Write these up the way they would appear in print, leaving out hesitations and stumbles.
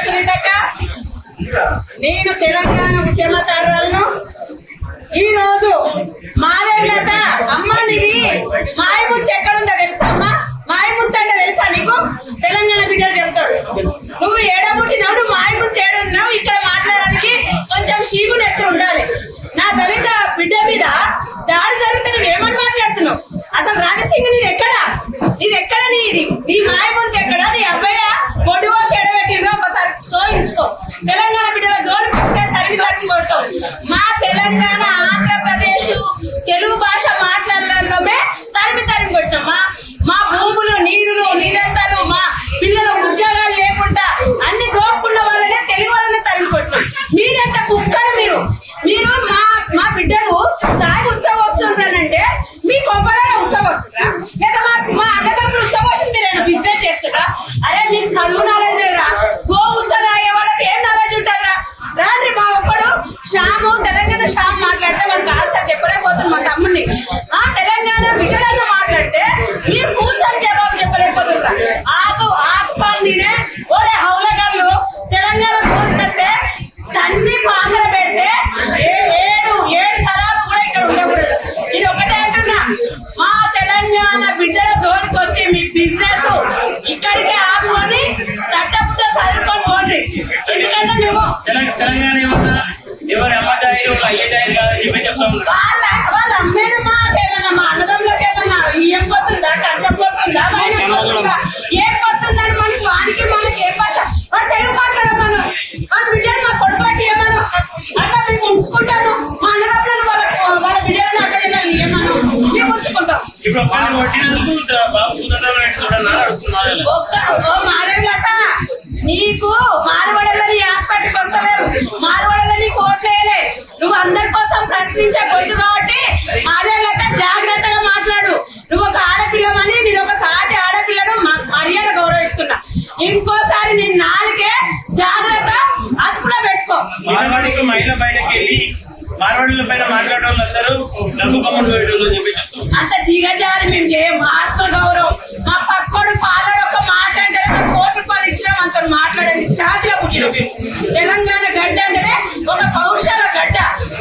సునీతక్క, నేను తెలంగాణ ఉద్యమకారులను. ఈ రోజు మాదేవులత అమ్మ నీది మాయముత్తు ఎక్కడుందో తెలుసా అమ్మా? మాయముత్తు అంటే తెలుసా నీకు? తెలంగాణ బిడ్డలు చెప్తారు. నువ్వు ఏడబుట్టినావు, నువ్వు మాయముత్తు ఏడున్నావు. ఇక్కడ మాట్లాడడానికి కొంచెం శీవుని ఎత్తు ఉండాలి. నా దళిత బిడ్డ మీద దాడి జరిగితే నువ్వేమని మాట్లాడుతున్నావు? అసలు రాజసింగ్ నీది ఎక్కడా? నీ మాయముత్తు ఎక్కడా? నీ అబ్బాయి పొడివో చెడబెట్టిర్రో ఒకసారి సోయించుకో. తెలంగాణ బిడ్డల జోలికి వస్తే తరిమి కొడతాం. మా తెలంగాణ ఆంధ్రప్రదేశ్ తెలుగు భాష మాట్లాడడంలోనే తరిమి కొట్టినాం. మా భూములు నీరంతాలు మా పిల్లల ఉద్యోగాలు లేకుండా అన్ని దోపుకున్న వాళ్ళనే తెలుగు వాళ్ళనే తరిమి కొట్టినాం. మీరెంత కుక్కరు మీరు మా బిడ్డలు తాగి ఉత్సవం వస్తున్నానంటే మీ కొంపలలో ఉత్సవం వస్తుందా? లేదా మా అన్నదమ్ములు ఉత్సవం వస్తుంది మీరేనా బిజినెస్ చేస్తారా? అరే మీకు చదువు నాలెడ్జ్ లేదురా? గో ఉత్సవం తాగే వాళ్ళకి ఏం నాలెడ్జ్ ఉంటుందిరా? రాత్రి మా ఒక్కడు శ్యాము తెలంగాణ శ్యామ్ మాట్లాడితే వాళ్ళకి ఆన్సర్ చెప్పలేకపోతుంది. మా తమ్ముడిని తెలంగాణ బిడ్డలను మాట్లాడితే మీరు కూర్చొని జవాబు చెప్పలేకపోతుండ్రా? ఆకు పాందినే ఓరే హౌలగల్లు తెలంగాణ కోరికతే తన్ని పాందర పెడితే ఏడు తరాలు కూడా ఇక్కడ ఉండకూడదు. ఇది ఒకటే అంటున్నా, మా తెలంగాణ బిడ్డల జోలికి వచ్చి మీ బిజినెస్ ఇక్కడికే ఆపుకొని తట్టపుట్ట చదువుకొని పోండి. ఎందుకంటే మేము వాళ్ళ అమ్మేది మాకేమన్నా మా అన్నదమ్ములకు ఏమన్నా ఏం పోతుందా? కచ్చం పోతుందా? ఏం పోతుందని మనకి ఏం భాష? వాడు తెలుగు మాట్లాడమను. మన బిడ్డలు మా కొడుకులకి ఏమను అట్లా మేము ఉంచుకుంటాము. మా అన్నదమ్ములను వాళ్ళ బిడ్డలను అక్కడ ఏమను మేము ఉంచుకుంటాం. మాధవలత, నీకు మార్వాడలని హాస్పిటల్కి వస్తలేరు, మార్వాడలో నీకు ఓట్లు వేయలే. నువ్వు అందరి కోసం ప్రశ్నించే గొంతు కాబట్టి మాధవలత జాగ్రత్తగా మాట్లాడు. నువ్వు ఒక ఆడపిల్లమని నేను ఒక సాటి ఆడపిల్లను మర్యాద గౌరవిస్తున్నా. ఇంకోసారి నేను నాలుగే జాగ్రత్త అదుపులో పెట్టుకో. మార్వాడికి మహిళ బయటకి వెళ్ళి మార్వాడీల పైన మాట్లాడే వాళ్ళందరూ డబ్బు కమ్ముడు చెప్పి చెప్తాం. అంత దిగజారి మేము చేయం. ఆత్మ గౌరవం. మా పక్కోడు పాలడు ఒక మాట అంటే ₹1,00,00,000 ఇచ్చినాం అంత మాట్లాడేది జాతిలో పుట్టిన మేము. తెలంగాణ గడ్డ అంటేనే ఒక పౌరుషాల గడ్డ.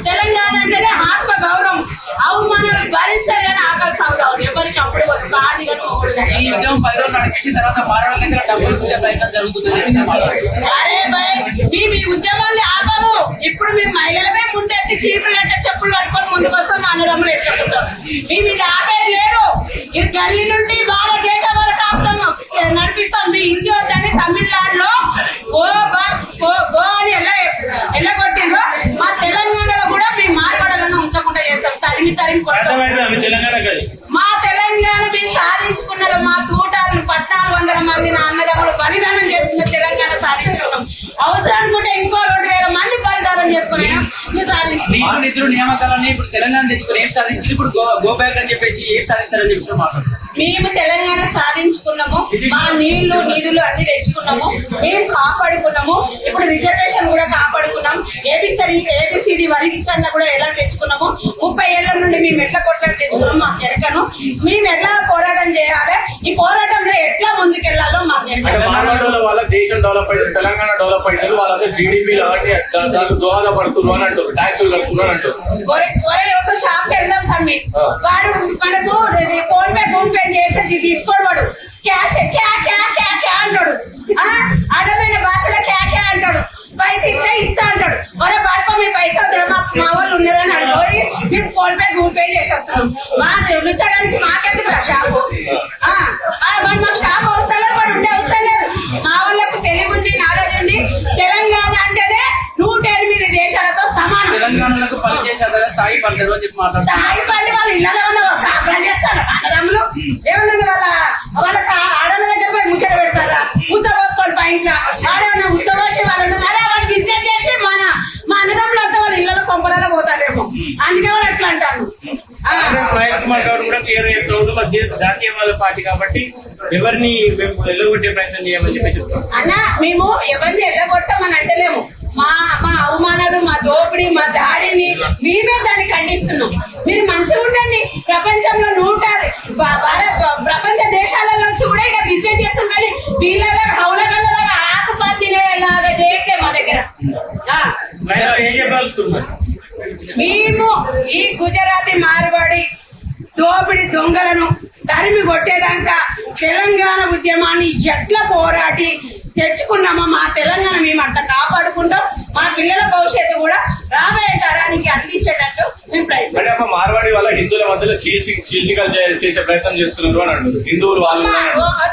తెలంగాణ అంటేనే ఆత్మ గౌరవం. అవమానాలు భరిస్తారు కానీ ఆకలి సాగుతావు ఎవరికి అప్పుడు కాడి ఈ ఉద్యమం 10 రోజులు నడిపించిన తర్వాత మార్వాడి దగ్గర డబ్బులు ఇచ్చే ప్రయత్నం జరుగుతుంది. అరే భయ్, మేము ఈ ఉద్యమాన్ని ఆపాము. ఇప్పుడు మేము మహిళలమే ముందెత్తి చీపురు గట్ట చెప్పులు పట్టుకొని ముందుకు వస్తాం. మా అన్నదమ్ములు ఎత్తుకుంటాం. మేము ఇది ఆపేది లేదు. ఇది గల్లీ నుండి భారతదేశం వరకు ఆపుతాం, నడిపిస్తాం. మీ హిందీ వద్దని తమిళనాడులో గో అని ఎలా కొట్టిండ్రో మా తెలంగాణలో కూడా మేము మార్వాడలను ఉంచకుండా చేస్తాం. తరిమి మా తెలంగాణ మేము సాధించుకున్నారు. మా తూటాలను 1400 మంది నా అన్నదమ్ములు బలిదానం చేసుకున్న తెలంగాణ సాధించుకున్నాం. అవసరం అనుకుంటే ఇంకో 2000 మంది బలిదానం చేసుకున్నాం. మేము సాధించుకున్నాం. నిధులు నియామకాలని ఇప్పుడు తెలంగాణ తెచ్చుకుని ఏం సాధించి ఇప్పుడు గో బ్యాక్ అని చెప్పేసి ఏం సాధిస్తారని చెప్పి మాట్లాడుతున్నాం. మేము తెలంగాణ సాధించుకున్నాము. మా నీళ్లు నిధులు అన్ని తెచ్చుకున్నాము. మేము కాపాడుకున్నాము. ఇప్పుడు రిజర్వేషన్ కూడా కాపాడుకున్నాం. ఏబిసిడి వర్గీకరణ కూడా ఎలా తెచ్చుకున్నాము. 30 ఏళ్ల నుండి మేము ఎట్లా కొట్లాడి తెచ్చుకున్నాం మాకు ఎరకను. మేము ఎట్లా పోరాటం చేయాలి, ఈ పోరాటంలో ఎట్లా ముందుకెళ్లాలో మాకు వాళ్ళ దేశం డెవలప్ అయితే తెలంగాణ డెవలప్ అయితే వాళ్ళందరూ జీడిపి దాంట్లో దోహదపడుతున్నారు అని అంటారు, ట్యాక్సులు కడుతున్నారు అంటారు. ఒక షాప్ వెళ్దాం తమ్మి, వాడు మనకు ఫోన్ పే చేస్తే తీసుకోడు. వాడు క్యాష్ అంటాడు. అడమైన భాషలో క్యా అంటాడు. పైసా ఇస్తా అంటాడు. ఒరే పడుకో మీ పైసా వద్దు మా వాళ్ళు ఉన్నారని అడిపోయి మేము ఫోన్ పే గూగుల్ పే చేసేస్తున్నాం. వాడు రుచగానికి మాకెందుకు రా షాపు? వాడు మాకు షాప్ అవసరం లేదు, వాడు ఉండే అవసరం లేదు. మా వాళ్ళకు తెలివి ఉంది, నాలెడ్జ్ ఉంది. తెలంగాణ అంటేనే 108 దేశాలతో సమానం. తెలంగాణకు పనిచేసే తాగి పడతారు అని చెప్పి మాట్లాడుతారు. తాగి పండి వాళ్ళు ఇళ్ళలో కాపురాలు చేస్తారు. అన్నదమ్ములు ఏమన్నా వాళ్ళ ఆడల దగ్గర పోయి ముచ్చట పెడతారా? ఉత్త పోసుకొని పైంట్లో ఆడేమన్నా ఉచ్చబోసి వాళ్ళు అరే వాడు బిజినెస్ చేసి మా అన్నదమ్ములు అంతా వాళ్ళ ఇళ్ళలో కొంపలలో పోతారేమో. అందుకే వాడు అట్లా అంటారు. మహేష్ కుమార్ గౌడ్ కూడా క్లియర్ చెప్తాడు, మా జాతీయవాద పార్టీ కాబట్టి ఎవరిని మేము ఎల్లగొట్టే ప్రయత్నం చేయమని చెప్పి చెప్తాం. అన్న మేము ఎవరిని ఎల్లగొట్టమని అంటలేము. మా అవమానాలు, మా దోపిడీ, మా దాడిని మేమే దాన్ని ఖండిస్తున్నాం. మీరు మంచిగా ఉండండి. ప్రపంచంలో ప్రపంచ దేశాలలో నుంచి కూడా ఇక బిజినెస్ చేస్తాం. కానీ వీళ్ళ హౌలగల్లలాగా ఆకుపాతి తినేలాగా ఏం చెప్పాల్సుకున్నారు? మేము ఈ గుజరాతీ మార్వాడి దోపిడి దొంగలను తరిమి కొట్టేదాకా తెలంగాణ ఉద్యమాన్ని ఎట్లా పోరాటి తెచ్చుకున్నామో మా తెలంగాణ మేము అట్లా కాపాడుకుంటాం. మా పిల్లల భవిష్యత్తు కూడా రాబోయే తరానికి అందించేటట్టు మేము ప్రయత్నం. అంటే అమ్మ మార్వాడి వాళ్ళ హిందువుల మధ్యలో చీల్చికలు చేసే ప్రయత్నం చేస్తున్నారు అని అంటారు. హిందువులు వాళ్ళు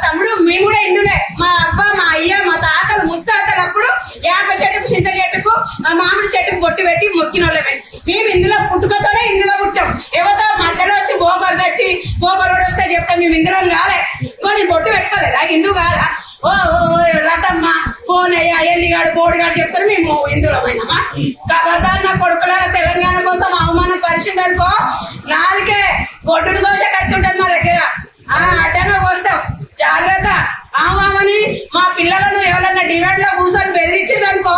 తమ్ముడు మేము కూడా హిందువులే. మా అబ్బ మా అయ్య మా తాతలు ముత్తాతలు అప్పుడు యాప చెట్టుకు చింత చెట్టుకు మామిడి చెట్టుకు బొట్టు పెట్టి మొక్కిన వాళ్ళమే. మేము ఇందులో పుట్టుకతోనే ఇందులో పుట్టాం. ఎవరితో మధ్యలో వచ్చి బోకరు తెచ్చి బోకరోడు వస్తే చెప్తాం మేము ఇందులో కాలే. ఇంకో బొట్టు పెట్టుకోలేదా హిందూ కాదా? ఓ రథమ్మ పోనయ్య ఎల్లిగాడు బోడిగాడు చెప్తారు మేము హిందువులమైనమా? ఖబర్దార్ నా కొడుకుల తెలంగాణ కోసం అవమానం పరిస్థితి అనుకో నాలుకే గొడ్డుని కోసే కత్తి ఉంటది మా దగ్గర. అడ్డంగా కోస్తాం జాగ్రత్త. ఆమామని మా పిల్లలను ఎవరన్నా డిమాండ్ లో కూర్చొని బెదిరించిందనుకో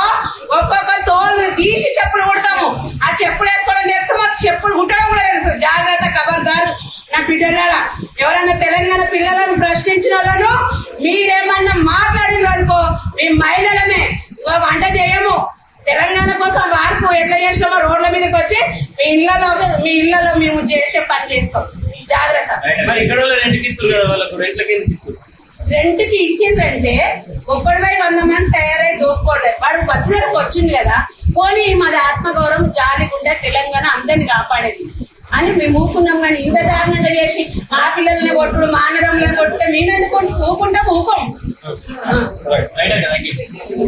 ఒక్కొక్క తోలు తీసి చెప్పులు కుడతాము. ఆ చెప్పులు వేసుకోవడం తెలుసు, మాకు చెప్పులు కుట్టడం కూడా తెలుసు. జాగ్రత్త ఖబర్దారు నా బిడ్డలారా. ఎవరన్నా తెలంగాణ పిల్లలను ప్రశ్నించిన వాళ్ళను మీరేమన్నా మాట్లాడిన అనుకో మేము మహిళలమే వంట చేయము. తెలంగాణ కోసం వార్పు ఎట్లా చేసినామో రోడ్ల మీదకి వచ్చి మీ ఇళ్లలో మేము చేసే పని చేస్తాం. జాగ్రత్త. మరి ఇక్కడ రెండుకి ఇస్తారు కదా వాళ్ళకు, రెంట్కి ఇచ్చిందంటే ఒక్కడిపై 100 మంది తయారై దోపుకోవట్లేదు. వాడు బతులకు వచ్చింది కదా, పోనీ మాది ఆత్మగౌరవం జాలి గుండె తెలంగాణ అందరిని కాపాడేది అని మేము ఊకున్నాం. కానీ ఇంత దారుణంగా చేసి మా పిల్లల్ని కొట్టుడు మానరంలో కొట్టితే మేము ఎందుకు ఊకుంటాం? ఊకోం.